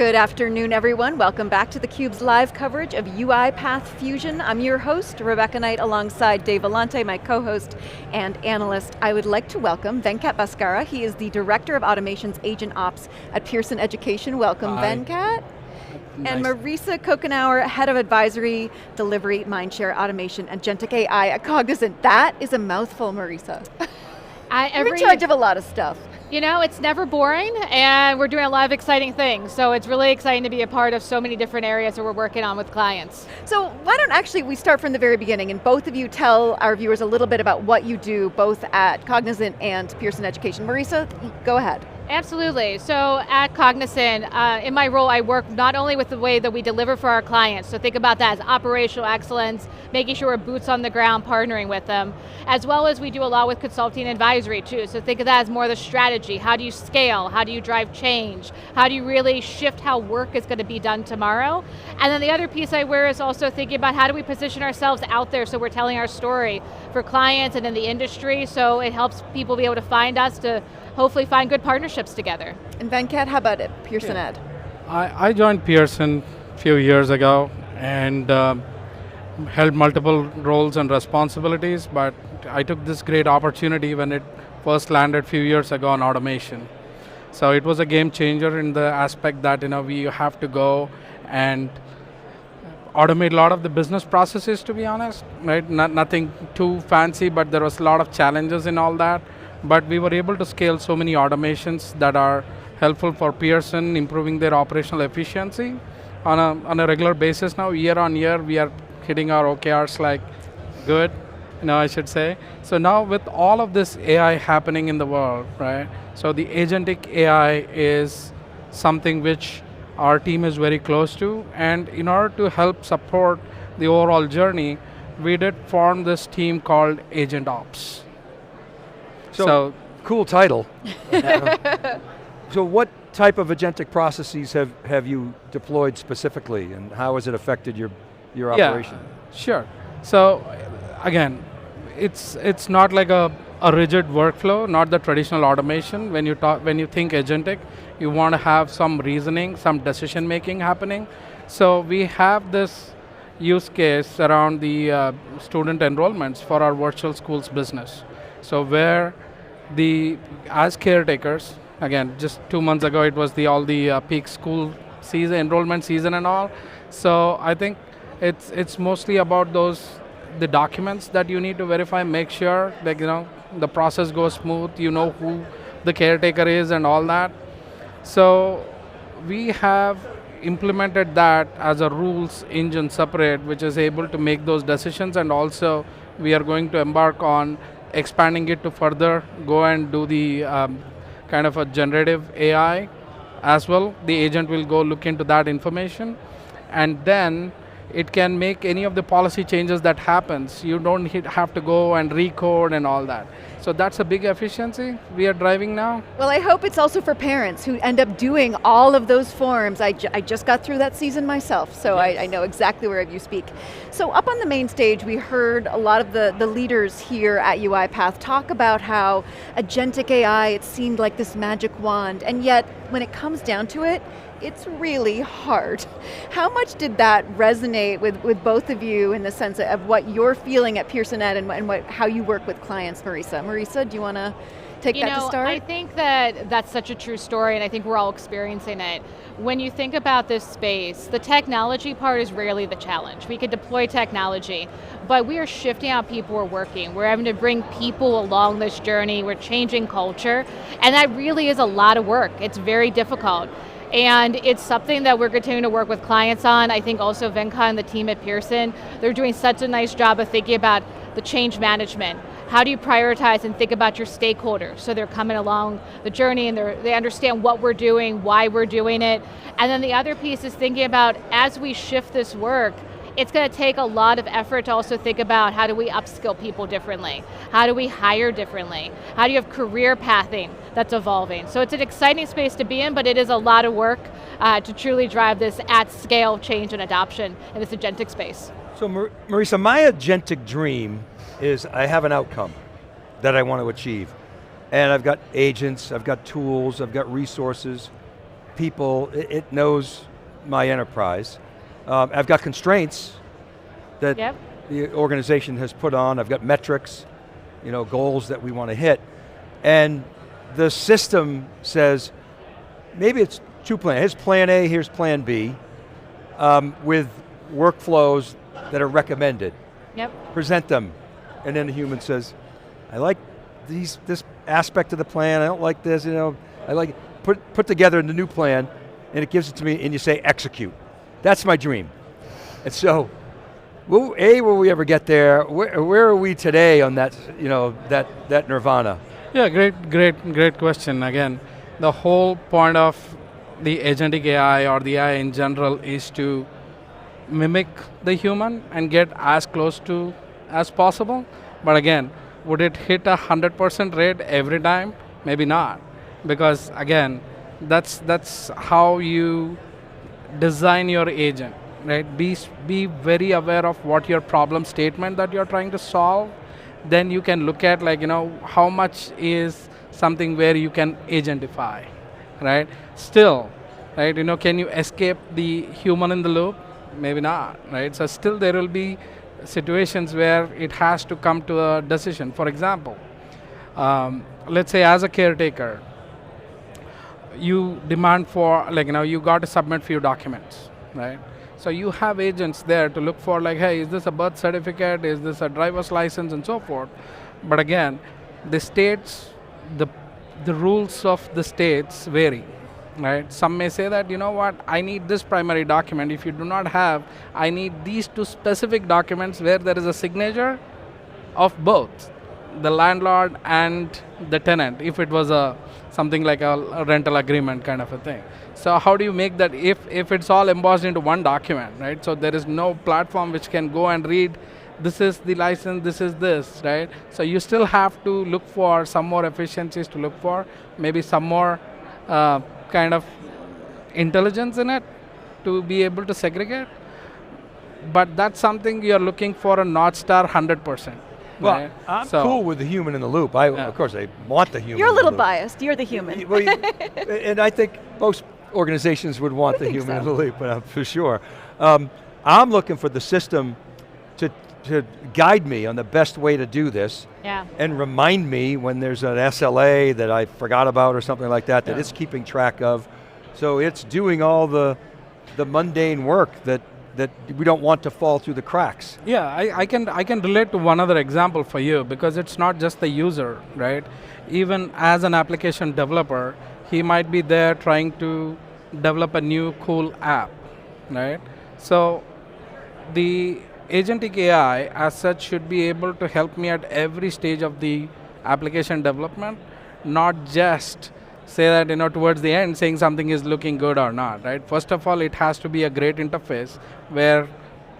Good afternoon, everyone. Welcome back to theCUBE's live coverage of UiPath Fusion. I'm your host, Rebecca Knight, alongside Dave Vellante, my co-host and analyst. I would like to welcome Venkat Bhaskara. He is the Director of Automations-AgentOps at Pearson Education. Welcome, Hi. Venkat. Nice. And Mariesa Coughanour, Head of Advisory, Delivery, Mindshare, Automation, Agentic AI at Cognizant. That is a mouthful, Mariesa. You're in charge of a lot of stuff. You know, it's never boring, and we're doing a lot of exciting things, so it's really exciting to be a part of so many different areas that we're working on with clients. So why don't we start from the very beginning, and both of you tell our viewers a little bit about what you do, both at Cognizant and Pearson Education. Mariesa, go ahead. Absolutely, so at Cognizant, in my role I work not only with the way that we deliver for our clients, so think about that as operational excellence, making sure we're boots on the ground, partnering with them, as well as we do a lot with consulting and advisory too, so think of that as more the strategy. How do you scale? How do you drive change? How do you really shift how work is going to be done tomorrow? And then the other piece I wear is also thinking about how do we position ourselves out there so we're telling our story for clients and in the industry, so it helps people be able to find us to hopefully find good partnerships together. And Venkat, how about it, Pearson Ed? I joined Pearson a few years ago and held multiple roles and responsibilities, but I took this great opportunity when it first landed a few years ago on automation. So it was a game changer in the aspect that we have to go and automate a lot of the business processes, to be honest, right? Nothing too fancy, but there was a lot of challenges in all that. But we were able to scale so many automations that are helpful for Pearson, improving their operational efficiency on a regular basis now. Year on year, we are hitting our OKRs like good, I should say. So now with all of this AI happening in the world, right? So the agentic AI is something which our team is very close to, and in order to help support the overall journey, we did form this team called AgentOps. So cool title. So what type of agentic processes have you deployed specifically, and how has it affected your operation? Sure. So again, it's not like a rigid workflow, not the traditional automation. When you think agentic, you want to have some reasoning, some decision making happening. So we have this use case around the student enrollments for our virtual schools business. So where as caretakers, again, just 2 months ago it was all the peak school season, enrollment season and all. So I think it's mostly about the documents that you need to verify, make sure that the process goes smooth, who the caretaker is and all that. So we have implemented that as a rules engine separate, which is able to make those decisions, and also we are going to embark on expanding it to further go and do the kind of a generative AI as well. The agent will go look into that information, and then it can make any of the policy changes that happens. You don't have to go and recode and all that. So that's a big efficiency we are driving now. Well, I hope it's also for parents who end up doing all of those forms. I just got through that season myself, so yes. I know exactly where you speak. So up on the main stage, we heard a lot of the leaders here at UiPath talk about how agentic AI, it seemed like this magic wand, and yet when it comes down to it, it's really hard. How much did that resonate with both of you in the sense of what you're feeling at Pearson Ed and how you work with clients, Mariesa? Mariesa, do you want to take that to start? I think that's such a true story, and I think we're all experiencing it. When you think about this space, the technology part is rarely the challenge. We could deploy technology, but we are shifting how people are working. We're having to bring people along this journey. We're changing culture, and that really is a lot of work. It's very difficult. And it's something that we're continuing to work with clients on. I think also Venkat and the team at Pearson, they're doing such a nice job of thinking about the change management. How do you prioritize and think about your stakeholders so they're coming along the journey and they understand what we're doing, why we're doing it. And then the other piece is thinking about as we shift this work, it's going to take a lot of effort to also think about how do we upskill people differently? How do we hire differently? How do you have career pathing that's evolving? So it's an exciting space to be in, but it is a lot of work to truly drive this at scale change and adoption in this agentic space. So Mariesa, my agentic dream is I have an outcome that I want to achieve. And I've got agents, I've got tools, I've got resources. people, it knows my enterprise. I've got constraints that the organization has put on. I've got metrics, goals that we want to hit. And the system says, maybe it's two plans. Here's plan A, here's plan B, with workflows that are recommended. Present them. And then the human says, I like this aspect of the plan, I don't like this, I like put together the new plan, and it gives it to me, and you say execute. That's my dream. And so, will we ever get there? Where are we today on that, that nirvana? Yeah, great question. Again, the whole point of the agentic AI or the AI in general is to mimic the human and get as close to as possible. But again, would it hit 100% rate every time? Maybe not, because again, that's how you design your agent, right? Be very aware of what your problem statement that you're trying to solve. Then you can look at how much is something where you can agentify, right? Still, right? Can you escape the human in the loop? Maybe not, right? So still there will be situations where it has to come to a decision. For example, let's say as a caretaker, you demand for, you got to submit few documents, right? So you have agents there to look for hey, is this a birth certificate? Is this a driver's license and so forth? But again, the states, the rules of the states vary, right? Some may say that, I need this primary document. If you do not have, I need these two specific documents where there is a signature of both the landlord and the tenant, if it was something like a rental agreement kind of a thing. So how do you make that if it's all embossed into one document, right? So there is no platform which can go and read, this is the license, this is this, right? So you still have to look for some more efficiencies to look for, maybe some more kind of intelligence in it to be able to segregate. But that's something you're looking for a North Star 100%. Well, right? I'm cool with the human in the loop. Of course, I want the human. You're a in little the loop. biased. You're the human. And I think most organizations would want the human in the loop, for sure. I'm looking for the system to guide me on the best way to do this, and remind me when there's an SLA that I forgot about or something like that, that it's keeping track of. So it's doing all the mundane work that we don't want to fall through the cracks. Yeah, I can relate to one other example for you, because it's not just the user, right? Even as an application developer, he might be there trying to develop a new cool app, right? So the agentic AI as such should be able to help me at every stage of the application development, not just say that towards the end saying something is looking good or not, right? First of all, it has to be a great interface where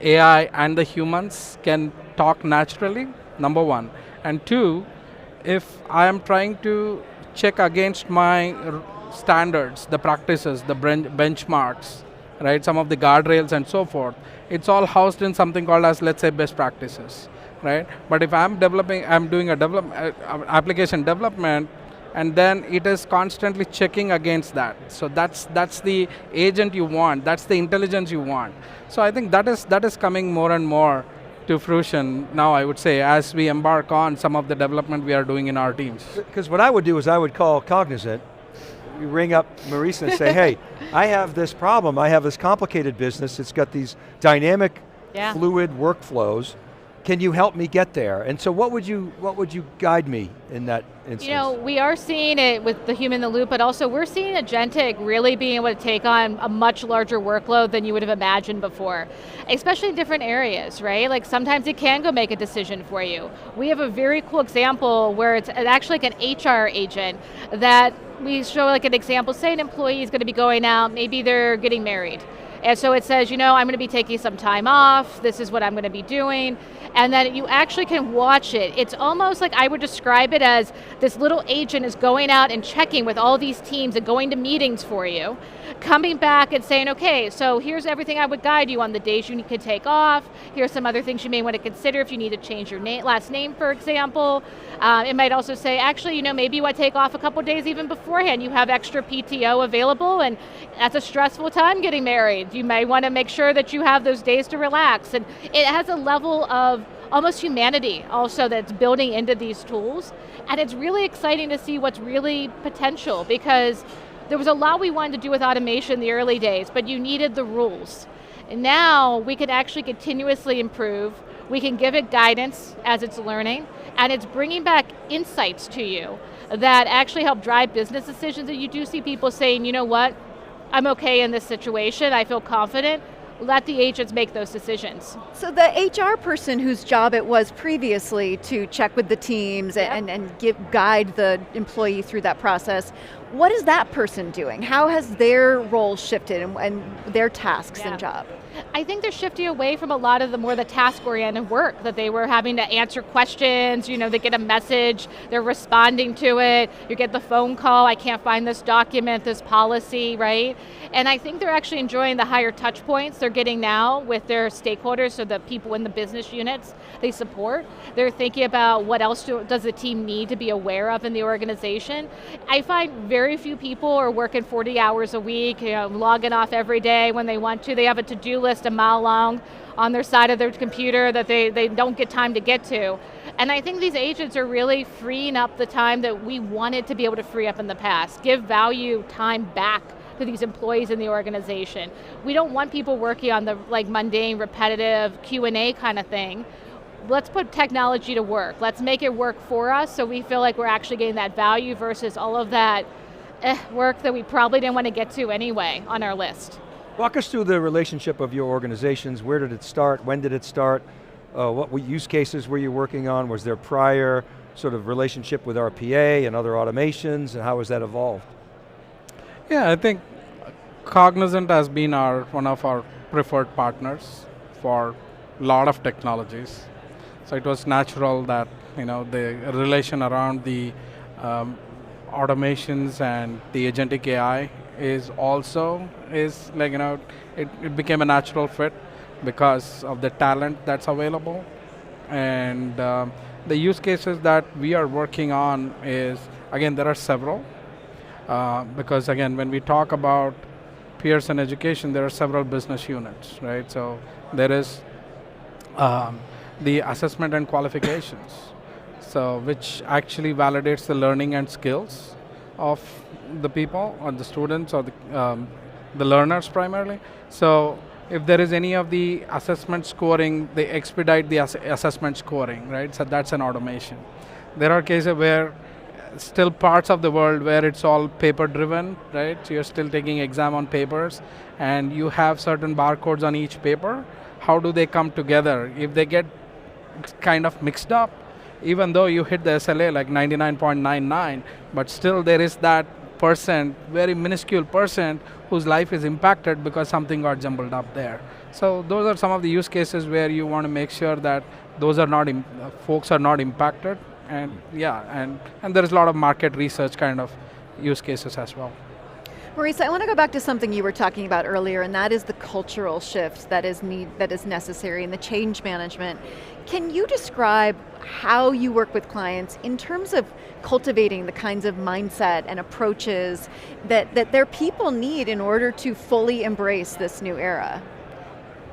AI and the humans can talk naturally, number one. And two, if I am trying to check against my standards, the practices, the benchmarks, right? Some of the guardrails and so forth, it's all housed in something called as, let's say, best practices, right? But if I'm doing application development, and then it is constantly checking against that. So that's the agent you want, that's the intelligence you want. So I think that is coming more and more to fruition now, I would say, as we embark on some of the development we are doing in our teams. Because what I would do is I would call Cognizant, you ring up Mariesa and say, hey, I have this problem, I have this complicated business, it's got these dynamic, fluid workflows. Can you help me get there? And so what would you guide me in that instance? We are seeing it with the human in the loop, but also we're seeing Agentic really being able to take on a much larger workload than you would have imagined before, especially in different areas, right? Like sometimes it can go make a decision for you. We have a very cool example where it's actually like an HR agent that we show like an example, say an employee is going to be going out, maybe they're getting married. And so it says, I'm going to be taking some time off, this is what I'm going to be doing, and then you actually can watch it. It's almost like I would describe it as this little agent is going out and checking with all these teams and going to meetings for you, coming back and saying, okay, so here's everything I would guide you on the days you could take off, here's some other things you may want to consider if you need to change your last name, for example. It might also say, actually, maybe you want to take off a couple days even beforehand, you have extra PTO available, and that's a stressful time getting married. You may want to make sure that you have those days to relax, and it has a level of almost humanity also that's building into these tools, and it's really exciting to see what's really potential, because there was a lot we wanted to do with automation in the early days, but you needed the rules. And now we can actually continuously improve, we can give it guidance as it's learning, and it's bringing back insights to you that actually help drive business decisions, and you do see people saying, you know what, I'm okay in this situation, I feel confident, let the agents make those decisions. So the HR person whose job it was previously to check with the teams and guide the employee through that process, what is that person doing? How has their role shifted and their tasks and job? I think they're shifting away from a lot of the task-oriented work that they were having to answer questions, they get a message, they're responding to it, you get the phone call, I can't find this document, this policy, right? And I think they're actually enjoying the higher touch points they're getting now with their stakeholders, so the people in the business units they support. They're thinking about what else does the team need to be aware of in the organization. I find very few people are working 40 hours a week, logging off every day when they want to. They have a to-do list a mile long on their side of their computer that they don't get time to get to. And I think these agents are really freeing up the time that we wanted to be able to free up in the past. Give value time back to these employees in the organization. We don't want people working on the mundane, repetitive Q&A kind of thing. Let's put technology to work. Let's make it work for us so we feel like we're actually getting that value versus all of that work that we probably didn't want to get to anyway on our list. Walk us through the relationship of your organizations. Where did it start? When did it start? What use cases were you working on? Was there prior sort of relationship with RPA and other automations, and how has that evolved? Yeah, I think Cognizant has been one of our preferred partners for a lot of technologies. So it was natural that the relation around the automations and the agentic AI it became a natural fit because of the talent that's available. And the use cases that we are working on is, again, there are several. Because again, when we talk about Pearson education, there are several business units, right? So there is the assessment and qualifications, so which actually validates the learning and skills of the people, or the students, or the learners primarily. So if there is any of the assessment scoring, they expedite the assessment scoring, right? So that's an automation. There are cases where still parts of the world where it's all paper driven, right? So you're still taking exam on papers and you have certain barcodes on each paper. How do they come together? If they get kind of mixed up, even though you hit the SLA like 99.99, but still there is that percent, very minuscule percent, whose life is impacted because something got jumbled up there. So those are some of the use cases where you want to make sure that those are not, folks are not impacted. And and there is a lot of market research kind of use cases as well. Mariesa, I want to go back to something you were talking about earlier, and that is the cultural shift that is necessary and the change management. Can you describe how you work with clients in terms of cultivating the kinds of mindset and approaches that their people need in order to fully embrace this new era?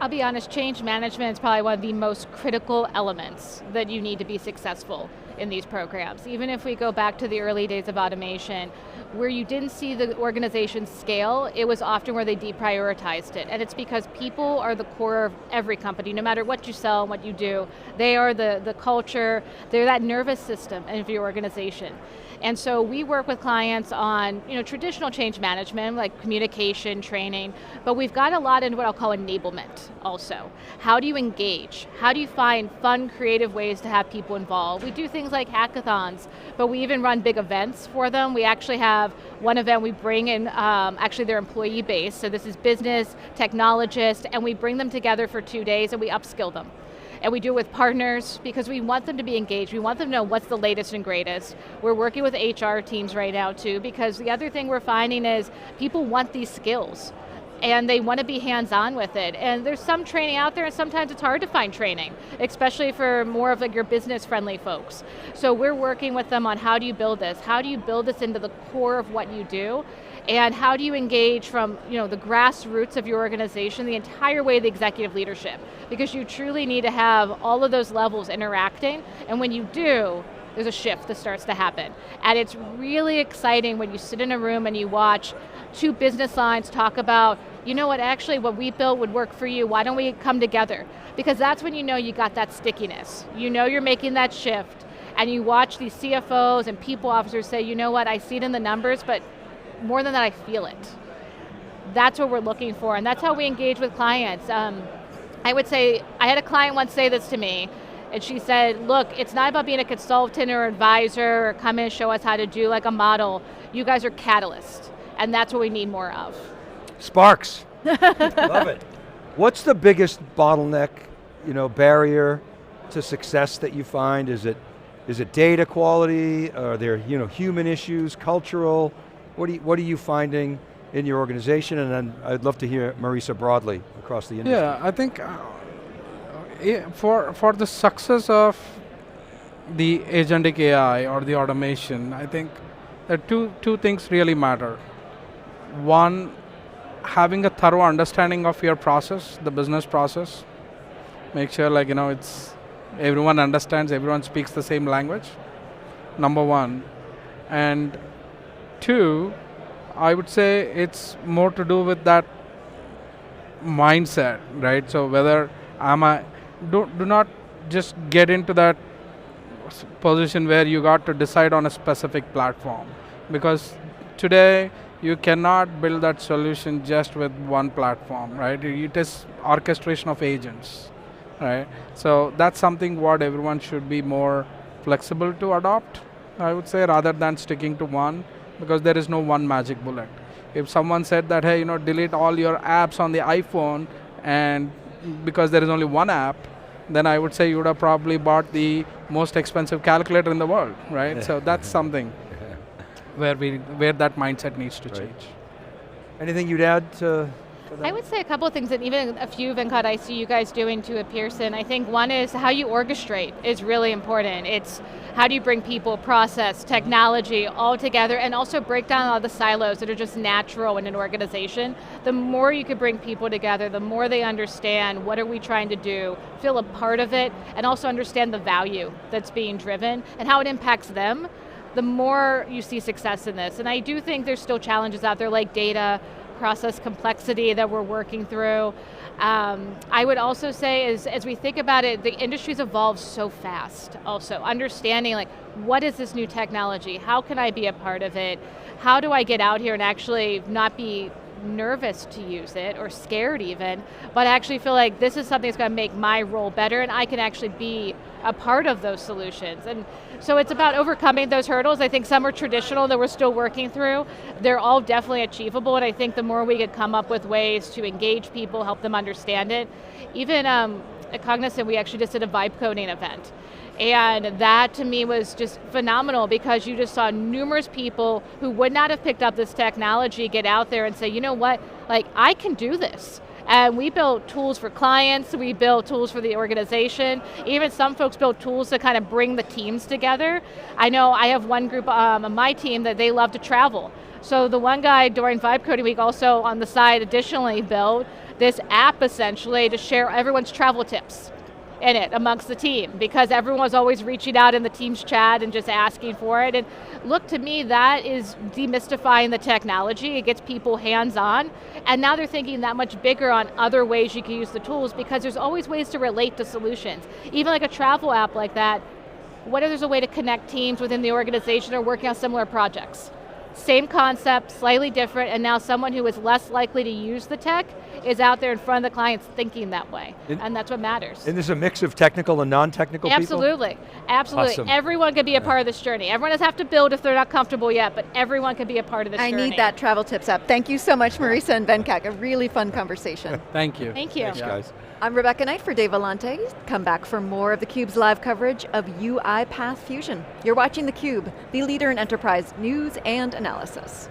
I'll be honest, change management is probably one of the most critical elements that you need to be successful in these programs. Even if we go back to the early days of automation, where you didn't see the organization scale, it was often where they deprioritized it. And it's because people are the core of every company, no matter what you sell and what you do. They are the culture, they're that nervous system of your organization. And so we work with clients on traditional change management, like communication, training, but we've got a lot in what I'll call enablement also. How do you engage? How do you find fun, creative ways to have people involved? We do things like hackathons, but we even run big events for them. We actually have one event we bring in actually their employee base, so this is business, technologists, and we bring them together for 2 days and we upskill them. And we do it with partners because we want them to be engaged. We want them to know what's the latest and greatest. We're working with HR teams right now too, because the other thing we're finding is people want these skills and they want to be hands-on with it. And there's some training out there and sometimes it's hard to find training, especially for more of like your business-friendly folks. So we're working with them on how do you build this? How do you build this into the core of what you do? And how do you engage from the grassroots of your organization the entire way to the executive leadership? Because you truly need to have all of those levels interacting, and when you do, there's a shift that starts to happen. And it's really exciting when you sit in a room and you watch two business lines talk about, you know what, actually what we built would work for you, why don't we come together? Because that's when you know you got that stickiness. You know you're making that shift, and you watch these CFOs and people officers say, you know what, I see it in the numbers, but more than that, I feel it. That's what we're looking for, and that's how we engage with clients. I would say, I had a client once say this to me, and she said, look, it's not about being a consultant or advisor or come in and show us how to do like a model. You guys are catalysts, and that's what we need more of. Sparks. Love it. What's the biggest bottleneck, barrier to success that you find? Is it data quality? Are there human issues, cultural? What are you finding in your organization? And then I'd love to hear Mariesa broadly across the industry. Yeah, I think for the success of the agentic AI or the automation, I think that two things really matter. One, having a thorough understanding of your process, the business process. Make sure it's everyone understands, everyone speaks the same language, number one. And two, I would say it's more to do with that mindset, right? So whether do not just get into that position where you got to decide on a specific platform, because today you cannot build that solution just with one platform, right? It is orchestration of agents, right? So that's something what everyone should be more flexible to adopt, I would say, rather than sticking to one, because there is no one magic bullet. If someone said that, hey, delete all your apps on the iPhone, and because there is only one app, then I would say you would have probably bought the most expensive calculator in the world, right? So that's something where that mindset needs to change. Anything you'd add to that? I would say a couple of things, and even a few, Venkat, I see you guys doing too at Pearson. I think one is how you orchestrate is really important. It's how do you bring people, process, technology all together, and also break down all the silos that are just natural in an organization. The more you can bring people together, the more they understand what are we trying to do, feel a part of it, and also understand the value that's being driven and how it impacts them, the more you see success in this. And I do think there's still challenges out there like data, process complexity that we're working through. I would also say as we think about it, the industry's evolved so fast also. Understanding what is this new technology? How can I be a part of it? How do I get out here and actually not be nervous to use it or scared even, but actually feel like this is something that's going to make my role better and I can actually be a part of those solutions. And so it's about overcoming those hurdles. I think some are traditional that we're still working through. They're all definitely achievable, and I think the more we could come up with ways to engage people, help them understand it. Even at Cognizant, we actually just did a vibe coding event. And that to me was just phenomenal because you just saw numerous people who would not have picked up this technology get out there and say, you know what, I can do this. And we built tools for clients, we built tools for the organization, even some folks built tools to kind of bring the teams together. I know I have one group on my team that they love to travel. So the one guy during Vibe Coding Week also on the side additionally built this app essentially to share everyone's travel tips in it amongst the team, because everyone was always reaching out in the team's chat and just asking for it. And look, to me, that is demystifying the technology. It gets people hands-on, and now they're thinking that much bigger on other ways you can use the tools, because there's always ways to relate to solutions. Even like a travel app like that, what if there's a way to connect teams within the organization or working on similar projects? Same concept, slightly different, and now someone who is less likely to use the tech is out there in front of the clients thinking that way, and that's what matters. And there's a mix of technical and non-technical people? Absolutely, absolutely. Awesome. Everyone can be a part of this journey. Everyone doesn't have to build if they're not comfortable yet, but everyone can be a part of this journey. I need that travel tips app. Thank you so much, Mariesa and Venkat. A really fun conversation. Thank you. Thank you. Thanks, guys. I'm Rebecca Knight for Dave Vellante. Come back for more of theCUBE's live coverage of UiPath Fusion. You're watching theCUBE, the leader in enterprise news and analysis.